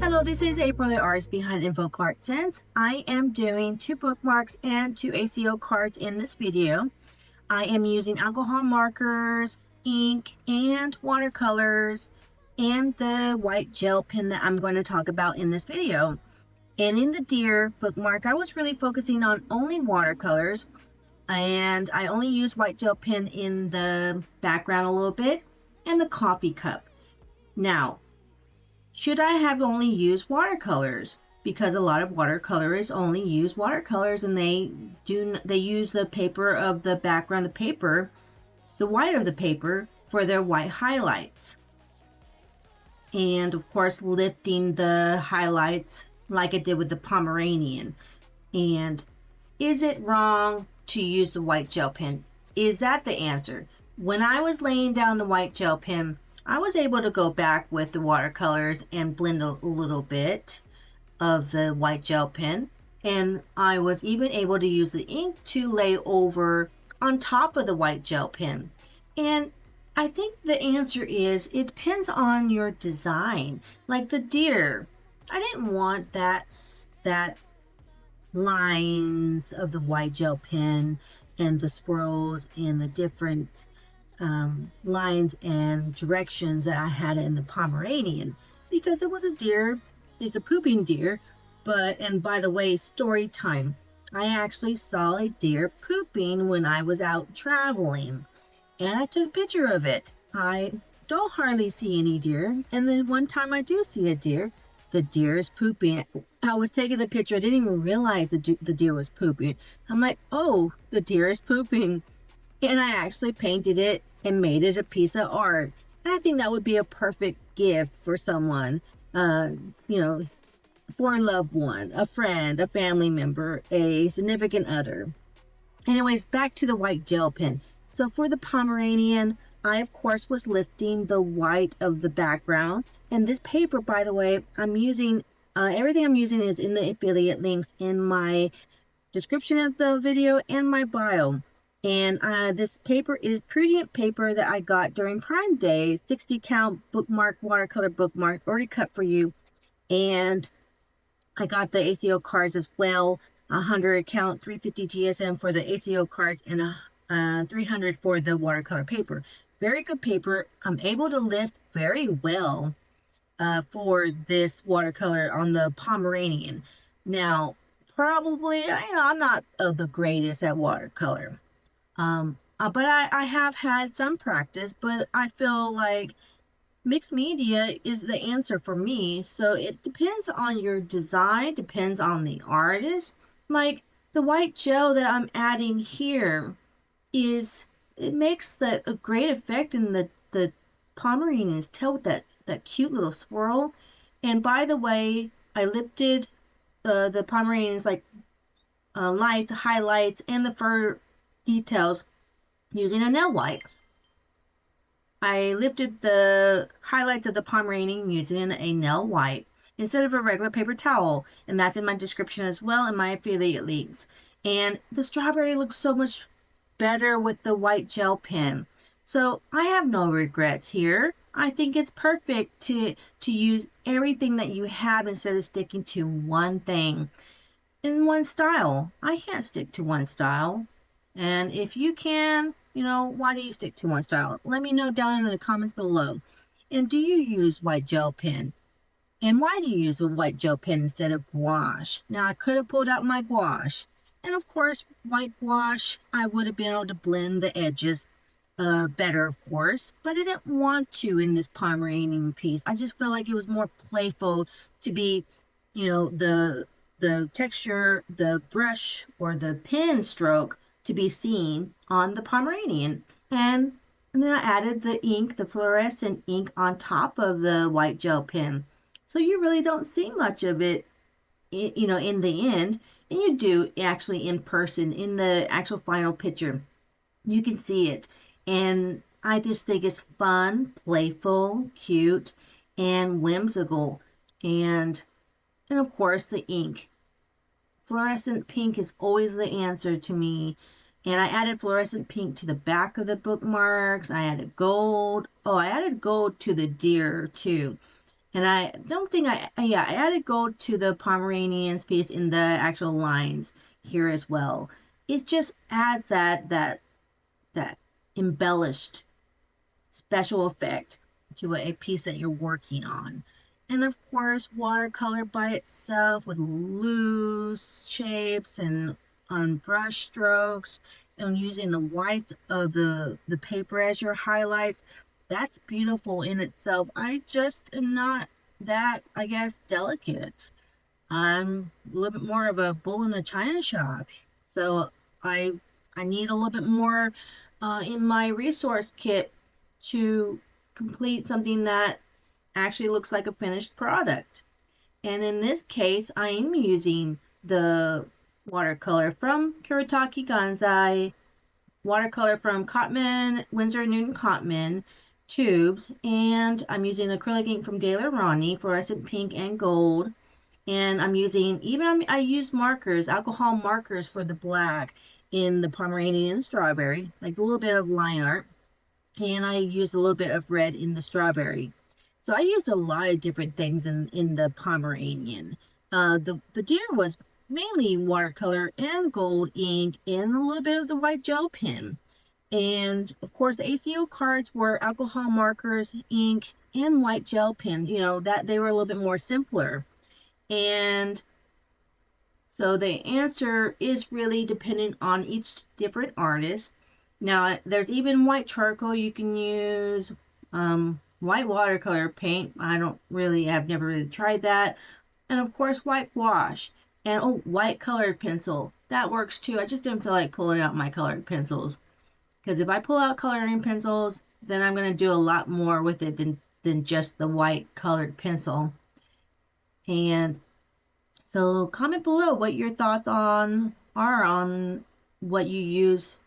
Hello, this is April, the artist behind InvokeArtSense. I am doing 2 bookmarks and 2 ACEO cards in this video. I am using alcohol markers, ink, and watercolors, and the white gel pen that I'm going to talk about in this video. And in the Deer bookmark, I was really focusing on only watercolors, and I only used white gel pen in the background a little bit, and the coffee cup. Now, should I have only used watercolors? Because a lot of watercolorists only use watercolors, and they use the paper of the background, the white of the paper, for their white highlights. And of course, lifting the highlights like I did with the Pomeranian. And is it wrong to use the white gel pen? Is that the answer? When I was laying down the white gel pen, I was able to go back with the watercolors and blend a little bit of the white gel pen. And I was even able to use the ink to lay over on top of the white gel pen. And I think the answer is it depends on your design. Like the deer, I didn't want that lines of the white gel pen and the swirls and the different lines and directions that I had in the Pomeranian, because it was a deer. It's a pooping deer. And by the way, story time. I actually saw a deer pooping when I was out traveling, and I took a picture of it. I don't hardly see any deer, and then one time I do see a deer. The deer is pooping. I was taking the picture. I didn't even realize the deer was pooping. I'm like, oh, the deer is pooping. And I actually painted it and made it a piece of art. And I think that would be a perfect gift for someone, for a loved one, a friend, a family member, a significant other. Anyways, back to the white gel pen. So for the Pomeranian, I, of course, was lifting the white of the background. And this paper, by the way, I'm using, everything I'm using is in the affiliate links in my description of the video and my bio. And this paper is Prudiut paper that I got during Prime Day, 60 count bookmark, watercolor bookmarks, already cut for you. And I got the ACEO cards as well, 100 count, 350 GSM for the ACEO cards, and 300 for the watercolor paper. Very good paper. I'm able to lift very well for this watercolor on the Pomeranian. Now, probably, I'm not the greatest at watercolor. But I have had some practice, but I feel like mixed media is the answer for me. So it depends on your design, depends on the artist. Like the white gel that I'm adding here it makes a great effect in the Pomeranian's tail with that cute little swirl. And by the way, I lifted the Pomeranian's lights, highlights, and the fur details using a nail wipe. I lifted the highlights of the Pomeranian using a nail wipe instead of a regular paper towel, and that's in my description as well in my affiliate links. And the strawberry looks so much better with the white gel pen. So I have no regrets here. I think it's perfect to use everything that you have instead of sticking to one thing in one style. I can't stick to one style. And if you can, why do you stick to one style? Let me know down in the comments below. And do you use white gel pen? And why do you use a white gel pen instead of gouache? Now, I could have pulled out my gouache. And of course, white gouache, I would have been able to blend the edges better, of course. But I didn't want to in this Pomeranian piece. I just felt like it was more playful to be, the texture, the brush, or the pen stroke to be seen on the Pomeranian. And then I added the ink, the fluorescent ink, on top of the white gel pen. So you really don't see much of it, in the end. And you do actually in person, in the actual final picture. You can see it. And I just think it's fun, playful, cute, and whimsical. And of course, the ink. Fluorescent pink is always the answer to me. And I added fluorescent pink to the back of the bookmarks. I added gold. Oh, I added gold to the deer too. And I don't think yeah, I added gold to the Pomeranian's piece in the actual lines here as well. It just adds that embellished special effect to a piece that you're working on. And of course, watercolor by itself with loose shapes and on brush strokes and using the whites of the paper as your highlights, that's beautiful in itself. I just am not that, I guess, delicate. I'm a little bit more of a bull in a china shop. So I I need a little bit more in my resource kit to complete something that actually looks like a finished product. And in this case, I am using the watercolor from Kuretaki Gansai, watercolor from Cotman, Winsor&Newton Cotman tubes, and I'm using acrylic ink from Daler-Rowney, fluorescent pink and gold. And I'm using, I use markers, alcohol markers for the black in the Pomeranian strawberry, like a little bit of line art. And I used a little bit of red in the strawberry. So I used a lot of different things in the Pomeranian. The deer was mainly watercolor and gold ink and a little bit of the white gel pen. And of course the ACEO cards were alcohol markers, ink, and white gel pen. You know, that they were a little bit more simpler. And so the answer is really dependent on each different artist. Now, there's even white charcoal. You can use white watercolor paint. I've never really tried that. And of course, white gouache. And white colored pencil. That works too. I just didn't feel like pulling out my colored pencils. Because if I pull out coloring pencils, then I'm going to do a lot more with it than just the white colored pencil. And so comment below what your thoughts are on what you use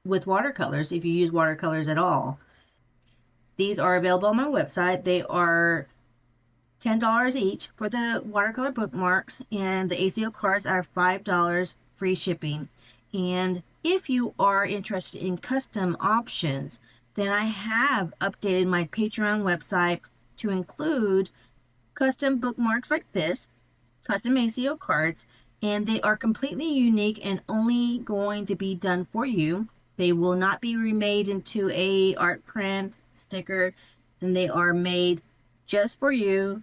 with watercolors, if you use watercolors at all. These are available on my website. They are $10 each for the watercolor bookmarks, and the ACEO cards are $5 free shipping. And if you are interested in custom options, then I have updated my Patreon website to include custom bookmarks like this, custom ACEO cards, and they are completely unique and only going to be done for you. They will not be remade into a art print sticker, and they are made just for you,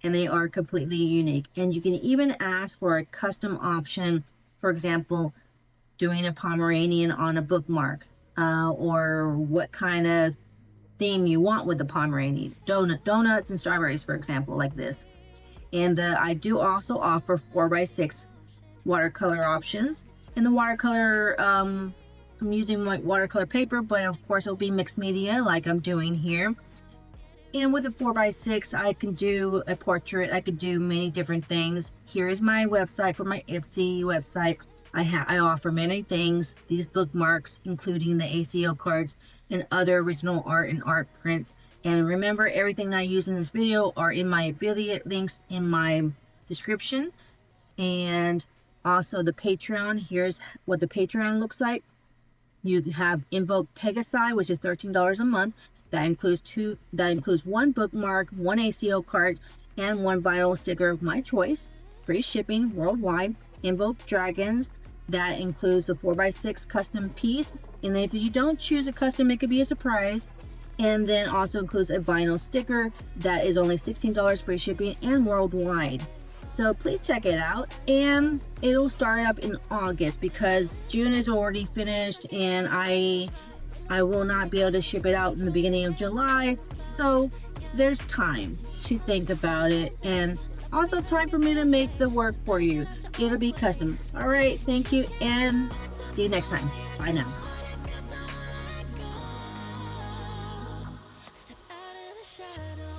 and they are completely unique. And you can even ask for a custom option, for example, doing a Pomeranian on a bookmark, or what kind of theme you want with the Pomeranian. Donuts and strawberries, for example, like this. And I do also offer 4x6 watercolor options. And the watercolor, I'm using my watercolor paper, but of course it'll be mixed media like I'm doing here. And with a 4x6, I can do a portrait. I could do many different things. Here is my website for my Ipsy website. I offer many things, these bookmarks, including the ACEO cards and other original art and art prints. And remember, everything that I use in this video are in my affiliate links in my description. And also the Patreon, here's what the Patreon looks like. You have InvokeArtSense, which is $13 a month. That includes one bookmark, one ACEO card, and one vinyl sticker of my choice. Free shipping worldwide. Invoke Dragons, that includes the 4x6 custom piece. And if you don't choose a custom, it could be a surprise. And then also includes a vinyl sticker that is only $16 free shipping and worldwide. So please check it out, and it'll start up in August because June is already finished, and I will not be able to ship it out in the beginning of July. So there's time to think about it, and also time for me to make the work for you. It'll be custom. All right, thank you, and see you next time. Bye now. Step out of the shadows.